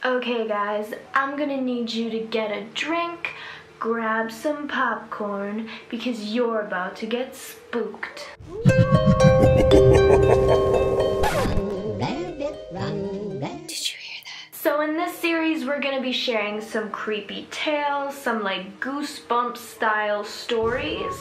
Okay guys, I'm gonna need you to get a drink, grab some popcorn, because you're about to get spooked. Did you hear that? So in this series, we're gonna be sharing some creepy tales, some like goosebump style stories.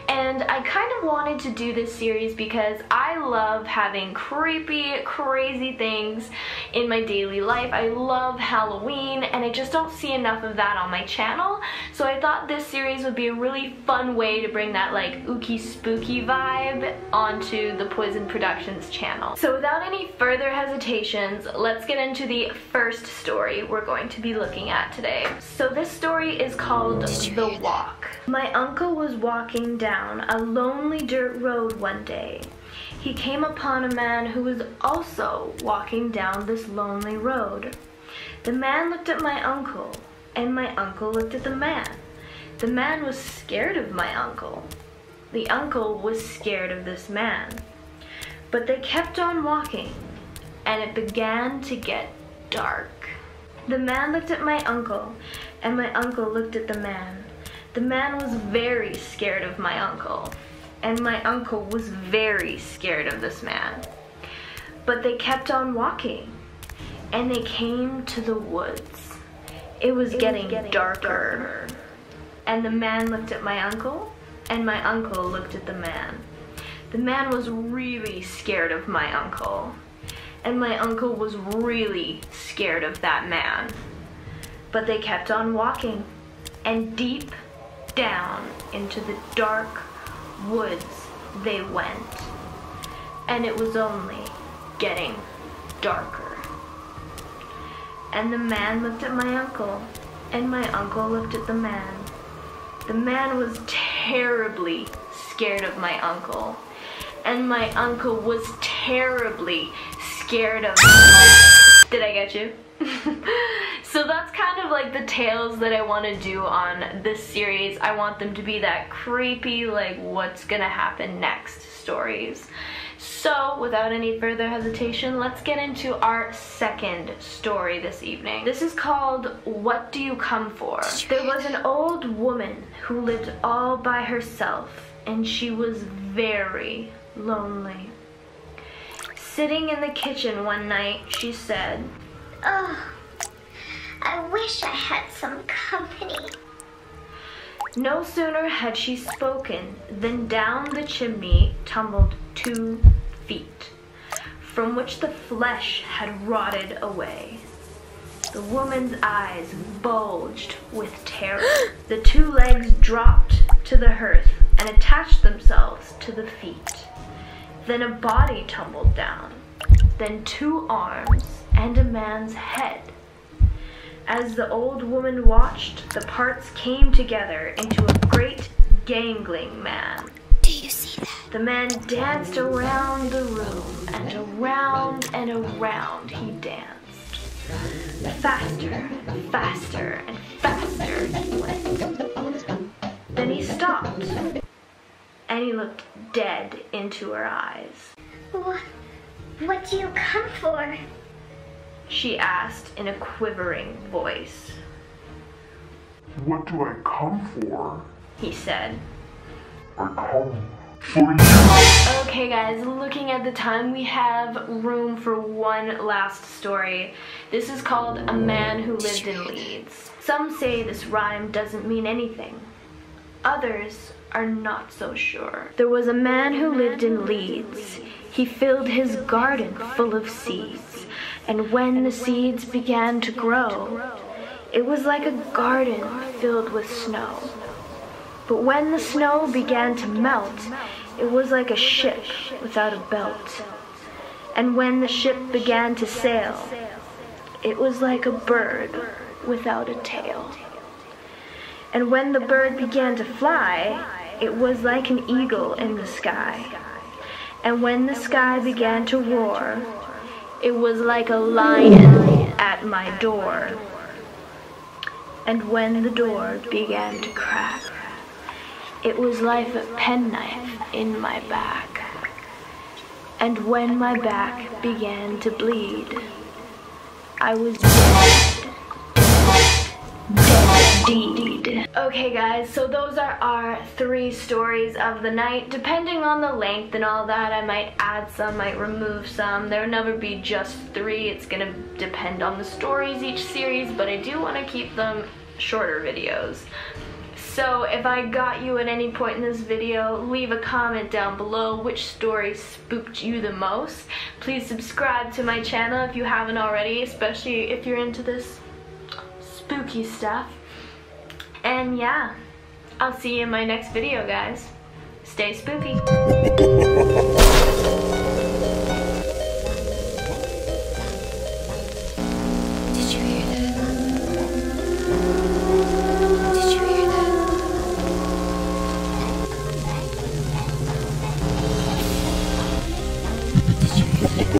And I kind of wanted to do this series because I love having creepy, crazy things in my daily life. I love Halloween, and I just don't see enough of that on my channel. So I thought this series would be a really fun way to bring that like ooky spooky vibe onto the Poison Productions channel. So without any further hesitations, let's get into the first story we're going to be looking at today. So this story is called The Walk. My uncle was walking down a lonely dirt road one day. He came upon a man who was also walking down this lonely road. The man looked at my uncle, and my uncle looked at the man. The man was scared of my uncle. The uncle was scared of this man. But they kept on walking, and it began to get dark. The man looked at my uncle, and my uncle looked at the man. The man was very scared of my uncle, and my uncle was very scared of this man. But they kept on walking, and they came to the woods. It was getting darker. And the man looked at my uncle, and my uncle looked at the man. The man was really scared of my uncle, and my uncle was really scared of that man. But they kept on walking, and deep down into the dark woods they went, and it was only getting darker. And the man looked at my uncle, and my uncle looked at the man. The man was terribly scared of my uncle, and my uncle was terribly scared of me. Did I get you? So that's kind of like the tales that I want to do on this series. I want them to be that creepy, like what's gonna happen next stories. So without any further hesitation, let's get into our second story this evening. This is called What Do You Come For? There was an old woman who lived all by herself, and she was very lonely. Sitting in the kitchen one night, she said, "Oh, I wish I had some company." No sooner had she spoken than down the chimney tumbled 2 feet, from which the flesh had rotted away. The woman's eyes bulged with terror. The 2 legs dropped to the hearth and attached themselves to the feet. Then a body tumbled down, then 2 arms and a man's head. As the old woman watched, the parts came together into a great gangling man. Do you see that? The man danced around the room, and around he danced. Faster, faster, and faster he went. Then he stopped, and he looked dead into her eyes. What do you come for?" she asked in a quivering voice. "What do I come for?" he said. "I come for you." Okay guys, looking at the time, we have room for one last story. This is called A Man Who Lived in Leeds. Some say this rhyme doesn't mean anything. Others are not so sure. There was a man who lived in Leeds. He filled his garden full of seeds, and when the seeds began to grow, it was like a garden filled with snow. But when the snow began to melt, it was like a ship without a belt. And when the ship began to sail, it was like a bird without a tail. And when the bird began to fly, it was like an eagle in the sky. And when the sky began to roar, it was like a lion at my door. And when the door began to crack, it was like a penknife in my back. And when my back began to bleed, I was dead. Dead indeed. Okay guys, so those are our 3 stories of the night. Depending on the length and all that, I might add some, might remove some. There'll never be just 3. It's gonna depend on the stories each series, but I do want to keep them shorter videos. So if I got you at any point in this video, leave a comment down below which story spooked you the most. Please subscribe to my channel if you haven't already, especially if you're into this spooky stuff. And yeah, I'll see you in my next video, guys. Stay spooky.